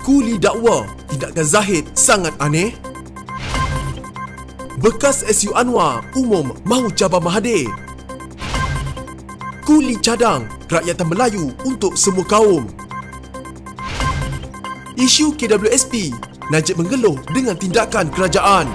Kuli dakwa, tindakan Zahid sangat aneh. Bekas SU Anwar umum mahu cabar Mahathir. Kuli cadang, kerakyatan Melayu untuk semua kaum. Isu KWSP, Najib mengeluh dengan tindakan kerajaan.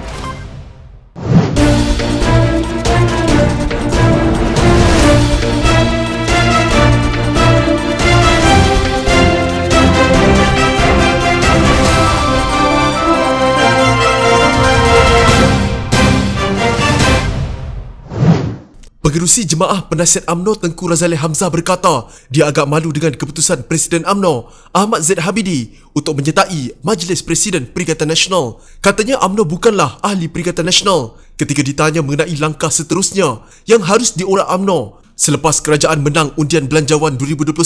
Pengerusi Jemaah Penasihat UMNO Tengku Razaleigh Hamzah berkata dia agak malu dengan keputusan Presiden UMNO Ahmad Zaid Habidi untuk menyertai Majlis Presiden Perikatan Nasional. Katanya UMNO bukanlah ahli Perikatan Nasional ketika ditanya mengenai langkah seterusnya yang harus diorak UMNO selepas kerajaan menang undian belanjawan 2021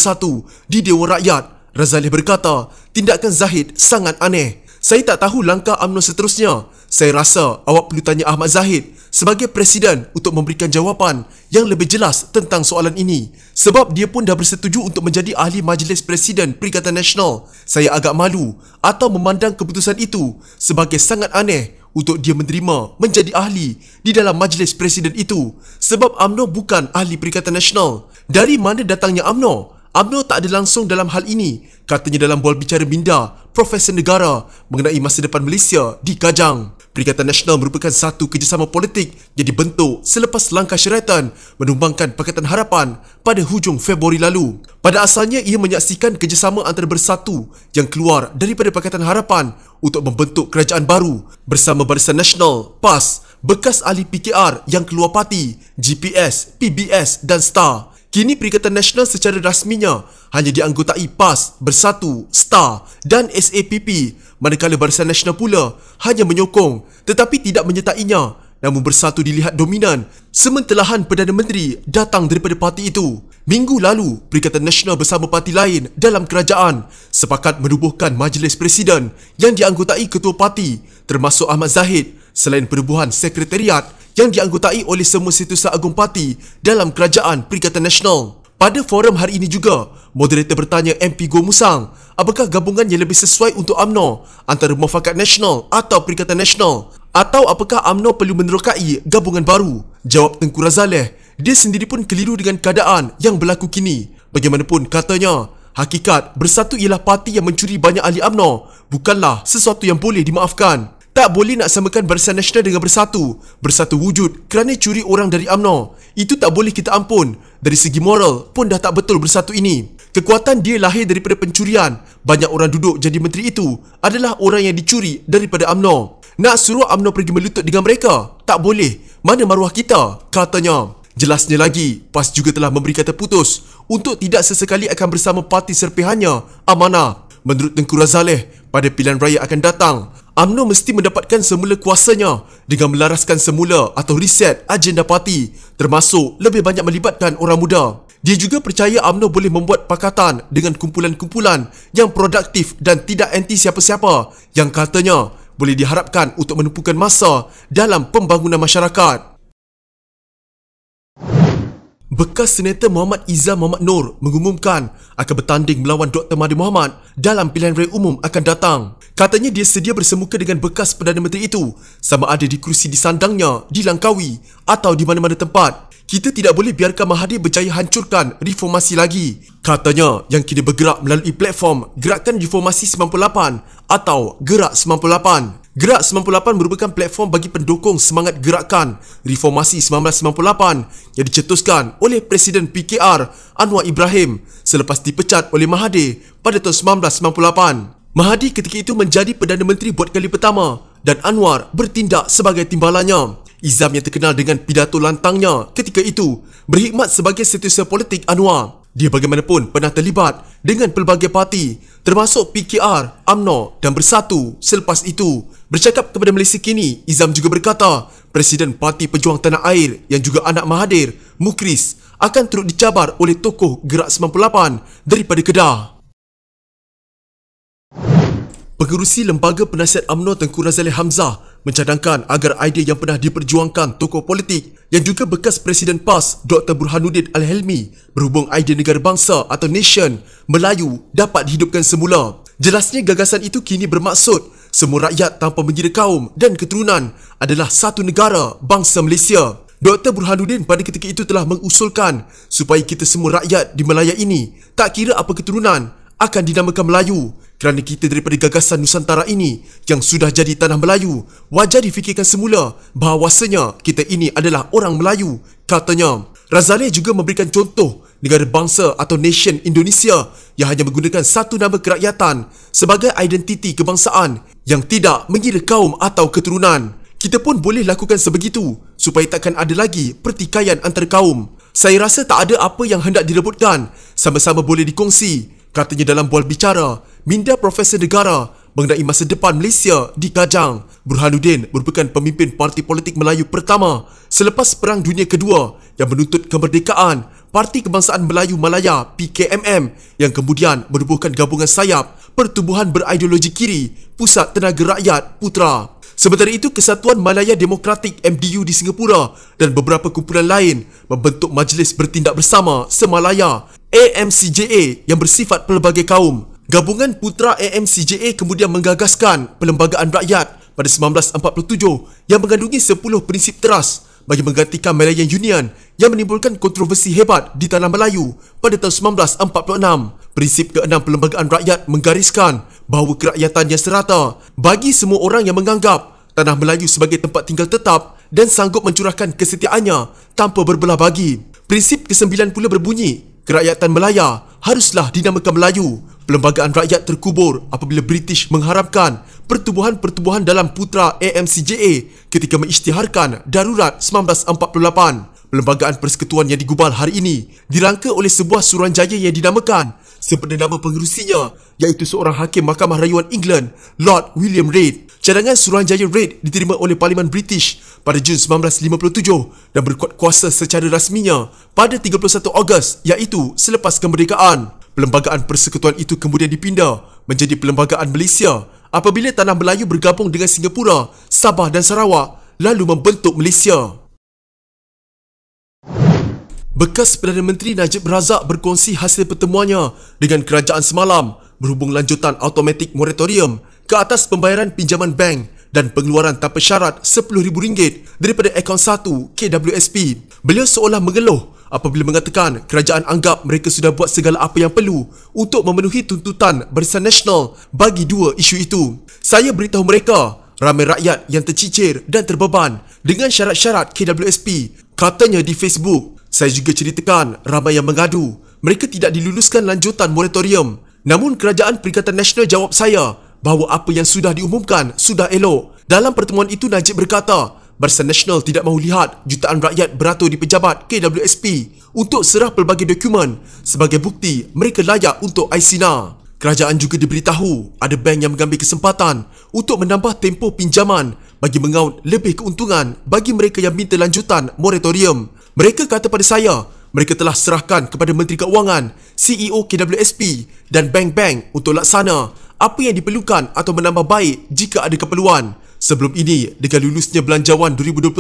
di Dewan Rakyat. Razaleigh berkata tindakan Zahid sangat aneh. Saya tak tahu langkah UMNO seterusnya. Saya rasa awak perlu tanya Ahmad Zahid sebagai Presiden untuk memberikan jawapan yang lebih jelas tentang soalan ini. Sebab dia pun dah bersetuju untuk menjadi ahli Majlis Presiden Perikatan Nasional. Saya agak malu atau memandang keputusan itu sebagai sangat aneh untuk dia menerima menjadi ahli di dalam Majlis Presiden itu. Sebab UMNO bukan ahli Perikatan Nasional. Dari mana datangnya UMNO? UMNO tak ada langsung dalam hal ini, katanya dalam bual bicara minda Profesor Negara mengenai masa depan Malaysia di Kajang. Perikatan Nasional merupakan satu kerjasama politik yang dibentuk selepas langkah syaratan menumbangkan Pakatan Harapan pada hujung Februari lalu. Pada asalnya ia menyaksikan kerjasama antara Bersatu yang keluar daripada Pakatan Harapan untuk membentuk kerajaan baru bersama Barisan Nasional, PAS, bekas ahli PKR yang keluar parti, GPS, PBS dan STAR. Kini Perikatan Nasional secara rasminya hanya dianggotai PAS, Bersatu, STAR dan SAPP, manakala Barisan Nasional pula hanya menyokong tetapi tidak menyertainya. Namun Bersatu dilihat dominan sementelahan Perdana Menteri datang daripada parti itu. Minggu lalu, Perikatan Nasional bersama parti lain dalam kerajaan sepakat menubuhkan Majlis Presiden yang dianggotai ketua parti termasuk Ahmad Zahid selain penubuhan sekretariat yang dianggotai oleh semua Setiausaha Agung Parti dalam Kerajaan Perikatan Nasional. Pada forum hari ini juga, moderator bertanya MP Goh Musang, apakah gabungan yang lebih sesuai untuk UMNO antara Muafakat Nasional atau Perikatan Nasional? Atau apakah UMNO perlu menerokai gabungan baru? Jawab Tengku Razaleigh, dia sendiri pun keliru dengan keadaan yang berlaku kini. Bagaimanapun katanya, hakikat Bersatu ialah parti yang mencuri banyak ahli UMNO, bukanlah sesuatu yang boleh dimaafkan. Tak boleh nak samakan Barisan Nasional dengan Bersatu. Bersatu wujud kerana curi orang dari UMNO. Itu tak boleh kita ampun. Dari segi moral pun dah tak betul Bersatu ini. Kekuatan dia lahir daripada pencurian. Banyak orang duduk jadi menteri itu adalah orang yang dicuri daripada UMNO. Nak suruh UMNO pergi melutut dengan mereka? Tak boleh. Mana maruah kita? Katanya. Jelasnya lagi, PAS juga telah memberi kata putus untuk tidak sesekali akan bersama parti serpihannya, Amanah. Menurut Tengku Razaleigh, pada pilihan raya akan datang, UMNO mesti mendapatkan semula kuasanya dengan melaraskan semula atau reset agenda parti, termasuk lebih banyak melibatkan orang muda. Dia juga percaya UMNO boleh membuat pakatan dengan kumpulan-kumpulan yang produktif dan tidak anti siapa-siapa yang katanya boleh diharapkan untuk menumpukan masa dalam pembangunan masyarakat. Bekas Senator Muhammad Izzah Muhammad Noor mengumumkan akan bertanding melawan Dr. Mahathir Mohamad dalam pilihan raya umum akan datang. Katanya dia sedia bersemuka dengan bekas Perdana Menteri itu sama ada di kerusi disandangnya di Langkawi atau di mana-mana tempat. Kita tidak boleh biarkan Mahathir berjaya hancurkan reformasi lagi. Katanya yang kini bergerak melalui platform Gerakan Reformasi 98 atau Gerak 98. Gerak 98 merupakan platform bagi pendukung semangat gerakan Reformasi 1998 yang dicetuskan oleh Presiden PKR Anwar Ibrahim selepas dipecat oleh Mahathir pada tahun 1998. Mahathir ketika itu menjadi Perdana Menteri buat kali pertama dan Anwar bertindak sebagai timbalannya. Izzam yang terkenal dengan pidato lantangnya ketika itu berkhidmat sebagai setiausaha politik Anwar. Dia bagaimanapun pernah terlibat dengan pelbagai parti termasuk PKR, UMNO dan Bersatu selepas itu. Bercakap kepada Malaysia Kini, Izzam juga berkata Presiden Parti Pejuang Tanah Air yang juga anak Mahathir, Mukris, akan turut dicabar oleh tokoh Gerak 98 daripada Kedah. Pengerusi Lembaga Penasihat UMNO Tengku Razaleigh Hamzah mencadangkan agar idea yang pernah diperjuangkan tokoh politik yang juga bekas Presiden PAS Dr. Burhanuddin Al-Helmi berhubung idea negara bangsa atau nation Melayu dapat dihidupkan semula. Jelasnya gagasan itu kini bermaksud semua rakyat tanpa mengira kaum dan keturunan adalah satu negara, bangsa Malaysia. Dr. Burhanuddin pada ketika itu telah mengusulkan supaya kita semua rakyat di Malaya ini, tak kira apa keturunan, akan dinamakan Melayu. Kerana kita daripada gagasan Nusantara ini yang sudah jadi tanah Melayu, wajar difikirkan semula bahawasanya kita ini adalah orang Melayu, katanya. Razali juga memberikan contoh negara bangsa atau nation Indonesia yang hanya menggunakan satu nama kerakyatan sebagai identiti kebangsaan yang tidak mengira kaum atau keturunan. Kita pun boleh lakukan sebegitu supaya takkan ada lagi pertikaian antara kaum. Saya rasa tak ada apa yang hendak direbutkan, sama-sama boleh dikongsi, katanya dalam bual bicara minda Profesor Negara mengenai masa depan Malaysia di Kajang. Burhanuddin merupakan pemimpin parti politik Melayu pertama selepas Perang Dunia Kedua yang menuntut kemerdekaan Parti Kebangsaan Melayu Malaya PKMM yang kemudian merubuhkan gabungan sayap Pertubuhan Berideologi Kiri Pusat Tenaga Rakyat Putra. Sementara itu, Kesatuan Malaya Demokratik MDU di Singapura dan beberapa kumpulan lain membentuk Majlis Bertindak Bersama Semalaya AMCJA yang bersifat pelbagai kaum. Gabungan Putra AMCJA kemudian menggagaskan Perlembagaan Rakyat pada 1947 yang mengandungi 10 prinsip teras bagi menggantikan Malayan Union yang menimbulkan kontroversi hebat di tanah Melayu pada tahun 1946. Prinsip ke-6 Perlembagaan Rakyat menggariskan bahawa kerakyatan yang serata bagi semua orang yang menganggap tanah Melayu sebagai tempat tinggal tetap dan sanggup mencurahkan kesetiaannya tanpa berbelah bagi. Prinsip ke-9 pula berbunyi, kerakyatan Malaya haruslah dinamakan Melayu. Perlembagaan Rakyat terkubur apabila British mengharamkan pertubuhan-pertubuhan dalam Putra AMCJA ketika mengisytiharkan darurat 1948. Perlembagaan Persekutuan yang digubal hari ini dirangka oleh sebuah suruhanjaya yang dinamakan sempena nama pengerusinya, iaitu seorang hakim Mahkamah Rayuan England, Lord William Reid. Cadangan suruhanjaya Reid diterima oleh Parlimen British pada Jun 1957 dan berkuat kuasa secara rasminya pada 31 Ogos, iaitu selepas kemerdekaan. Perlembagaan Persekutuan itu kemudian dipindah menjadi Perlembagaan Malaysia apabila tanah Melayu bergabung dengan Singapura, Sabah dan Sarawak lalu membentuk Malaysia. Bekas Perdana Menteri Najib Razak berkongsi hasil pertemuannya dengan kerajaan semalam berhubung lanjutan automatik moratorium ke atas pembayaran pinjaman bank dan pengeluaran tanpa syarat RM10,000 daripada akaun 1 KWSP. Beliau seolah mengeluh apabila mengatakan kerajaan anggap mereka sudah buat segala apa yang perlu untuk memenuhi tuntutan Barisan Nasional bagi dua isu itu. Saya beritahu mereka, ramai rakyat yang tercicir dan terbeban dengan syarat-syarat KWSP, katanya di Facebook. Saya juga ceritakan ramai yang mengadu mereka tidak diluluskan lanjutan moratorium. Namun kerajaan Perikatan Nasional jawab saya bahawa apa yang sudah diumumkan sudah elok. Dalam pertemuan itu Najib berkata, Barisan Nasional tidak mahu lihat jutaan rakyat beratur di pejabat KWSP untuk serah pelbagai dokumen sebagai bukti mereka layak untuk ISINA. Kerajaan juga diberitahu ada bank yang mengambil kesempatan untuk menambah tempoh pinjaman bagi mengaut lebih keuntungan bagi mereka yang minta lanjutan moratorium. Mereka kata pada saya, mereka telah serahkan kepada Menteri Keuangan, CEO KWSP dan bank-bank untuk laksana apa yang diperlukan atau menambah baik jika ada keperluan. Sebelum ini, dengan lulusnya Belanjawan 2021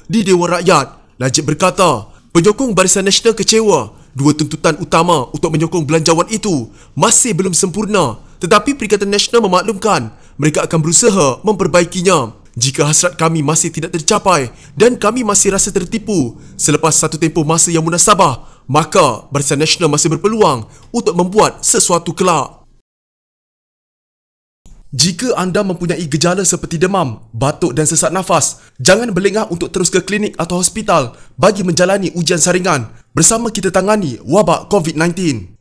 di Dewan Rakyat, Najib berkata, penyokong Barisan Nasional kecewa. Dua tuntutan utama untuk menyokong belanjawan itu masih belum sempurna, tetapi Perikatan Nasional memaklumkan mereka akan berusaha memperbaikinya. Jika hasrat kami masih tidak tercapai dan kami masih rasa tertipu selepas satu tempoh masa yang munasabah, maka Barisan Nasional masih berpeluang untuk membuat sesuatu kelak. Jika anda mempunyai gejala seperti demam, batuk dan sesak nafas, jangan berlengah untuk terus ke klinik atau hospital bagi menjalani ujian saringan. Bersama kita tangani wabak COVID-19.